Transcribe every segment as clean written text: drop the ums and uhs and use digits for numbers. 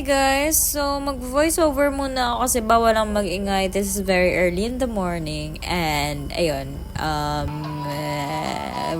guys! So, mag-voice over muna ako kasi bawal lang mag-ingay. This is very early in the morning. And, ayun,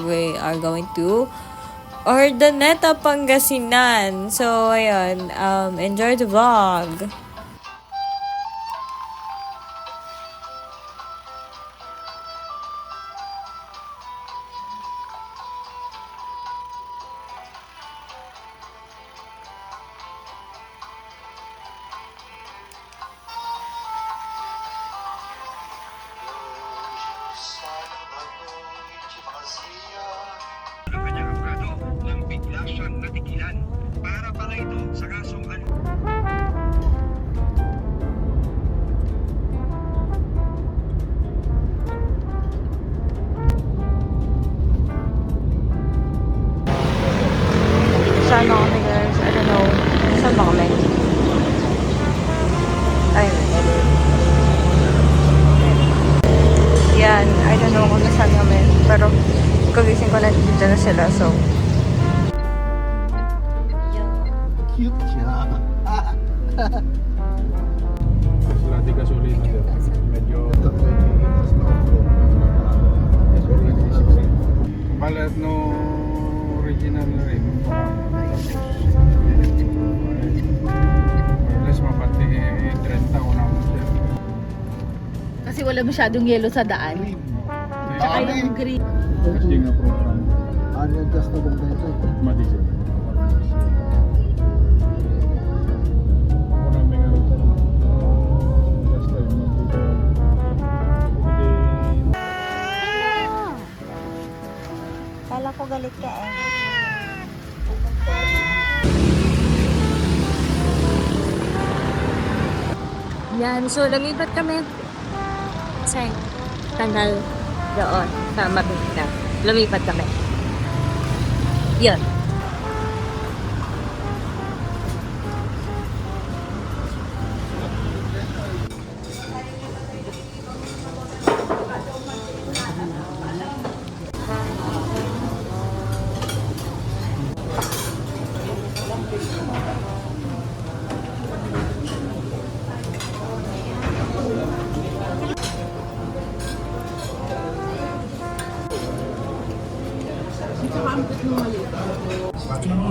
we are going to Urdaneta, Pangasinan. So, ayun, enjoy the vlog! Ang kanyang abogado nang bigla siyang natigilan para pala ito sa kasong Saan ako kami guys? I don't know. Saan ba kami? Ayun. Yan. I don't know kung nasaan kami. Pero kagising ko na dito na sila. So, Cute siya. Lati gasolina sir. Medyo balat no original na rin. Unless mapati 30 ko na siya. Kasi wala masyadong yellow sa daan. Tsaka yung green. Kasi nga program. Unadjustable na ito. Madisip. Ako namin nga ito. Last time nandito. kala ko galit ka eh. Yan. So, lumipat kami sa kanal doon sa Mabinda. Lumipat kami. Yun.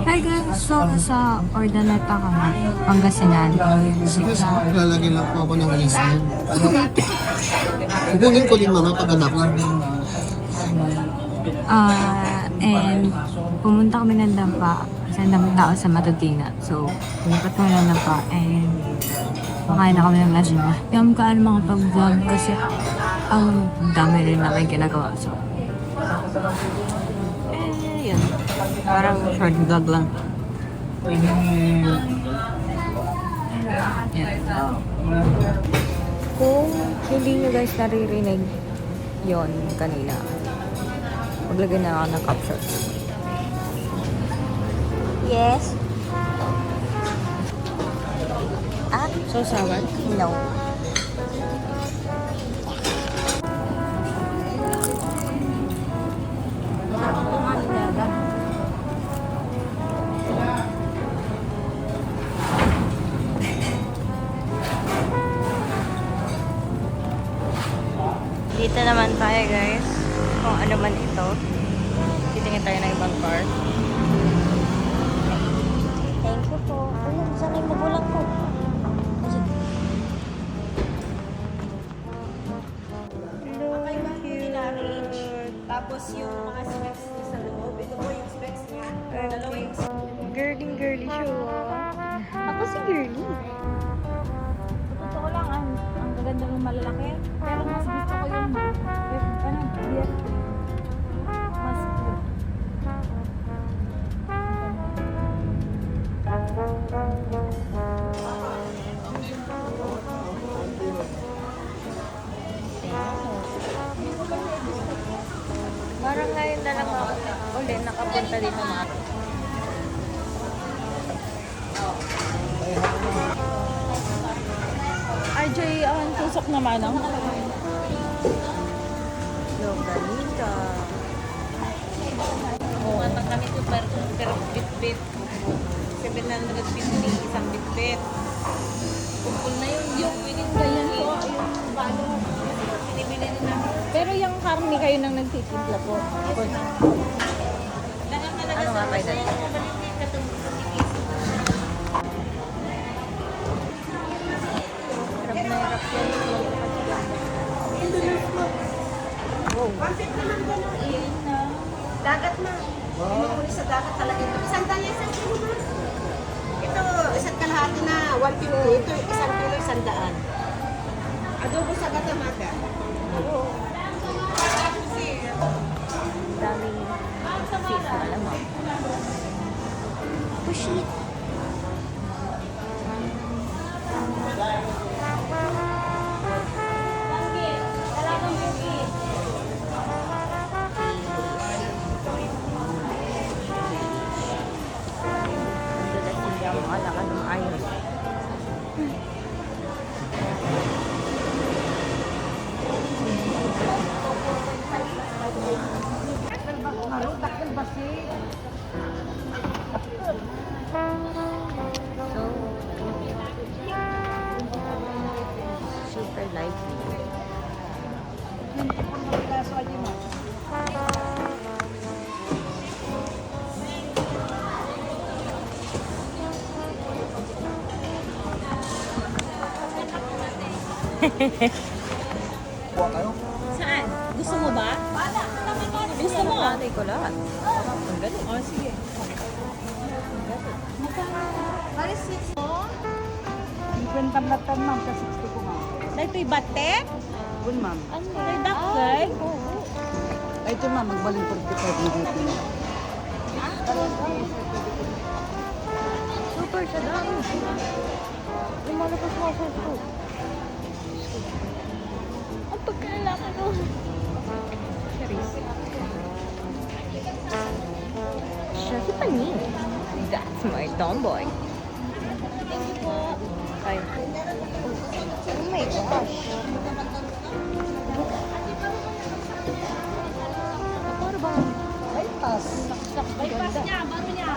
Hi guys! So, sa Urdaneta kami, Pangasinan. Lalagyan lang po ako ng reason. Kukunin ko din mga pag-anak ko. And pumunta kami ng Dampa kasi ang daming tao sa Matutina. So, pumunta kami ng Dampa and makain na kami ng lasima. Yung kaan makapag-vlog kasi ang dami rin namin ginagawa. So, yun. Parang short vlog lang. Yan. Kung hindi nyo guys naririnig yon kanina, maglagay na ako ng caption. Yes? So sour? No. Dito naman tayo guys. Kung ano man ito. Titingin tayo ng ibang car. Thank you po. Ayun, sana yung magulang ko. Tapos yung mga specs niya sa loob. Ito po yung specs niya. Dalawang Girly siya. Ako si girly. totoo lang, ang gaganda ng malalaki. Pero mas gusto ko yung beer. Mas good. Parang ngayon na lang ako ulit nakapunta dito na. RJ, ang tusok naman, no? Longganita. Oo, nga pag kami super bitbit. 750 isang bitbit. basket. Kumpul na yung winning Ganyan po, yung balo. binibili na namin. Pero yung karne kayo nang nagtitimpla po. Ano nga kayo dali? Hirap na hirap yan. Dagat na. Pinupuli sa dagat talaga ito. Isang dali, isang kilo na. Ito, isang kalahati na 150. Ito, isang kilo, 100. Adobo sa gatamata. Daming fish na alam mo. Pushit. Hindi ako makalakad ng ayos. So, super lively. Saan? Gusto mo ba? Gusto mo? Nanay ko lahat. Ang galing. O, sige. Paris 6 mo? 50 latan, ma'am. Sa 60 ko, ma'am. Na ito'y batek? Good, ma'am. Ano? Ay, dakay? Ay, ito, ma'am. Magbaling 45 na dito. Super siya dami. Lumalabas mo ako ito. Ang pagkalalaki ko. Siya si Pani. That's my tomboy. Thank you po. Ay. Oh my gosh. Para bang Bypass. bypass niya, baro niya.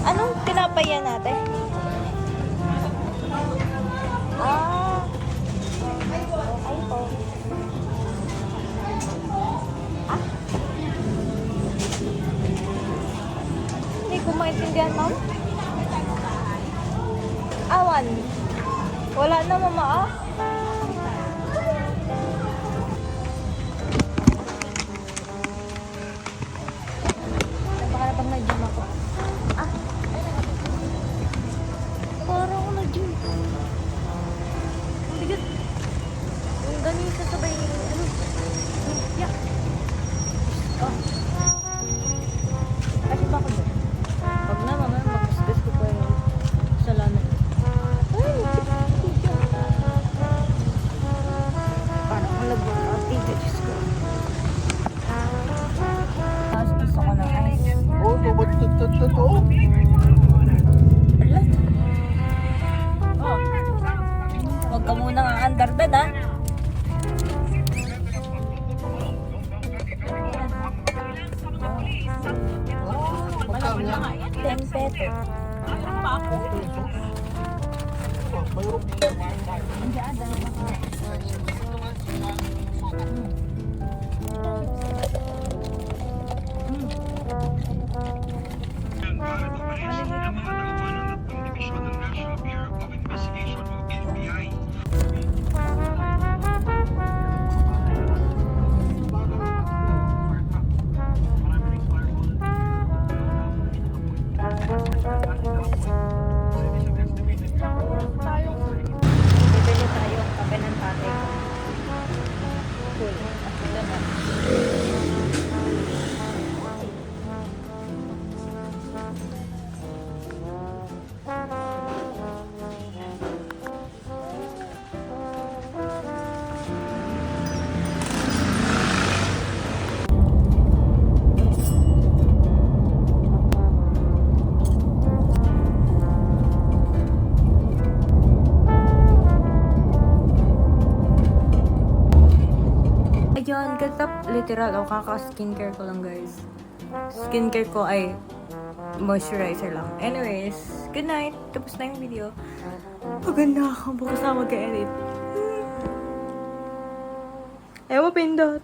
Anong tinapay yan natin? Ah. Ay po. Ah. Hindi ko maintindihan, ma'am. Awan. Wala na, mama, ah. Baka na pag nag-gym ako. Ah. Parang ako nag-gym. Ang bigat. Yung ganun sa sabay, ano. Yeah. Oh. Kasi ba ako doon? Pag na, mamaya mag-discuss ko pa yung salamin. Ay, parang ako nag-workout. Diyos ko. Tapos gusto ko ng ice. Oh, totoo. Alat. Oh. Huwag ka muna nga andardad, ha? Magkano yan? 10 pesos. Para tumalis ng mga tauhan ng tatlong divisyon ng National Bureau of Investigation o NBI. Bibili tayo ang kape ng tatay ko. Cool. At ito na. Ayun, literal, kaka-skincare ko lang guys. Skincare ko ay moisturizer lang. Anyways, good night. Tapos na yung video. Maganda ako. Bukas na mag-edit. Ewan, pindot.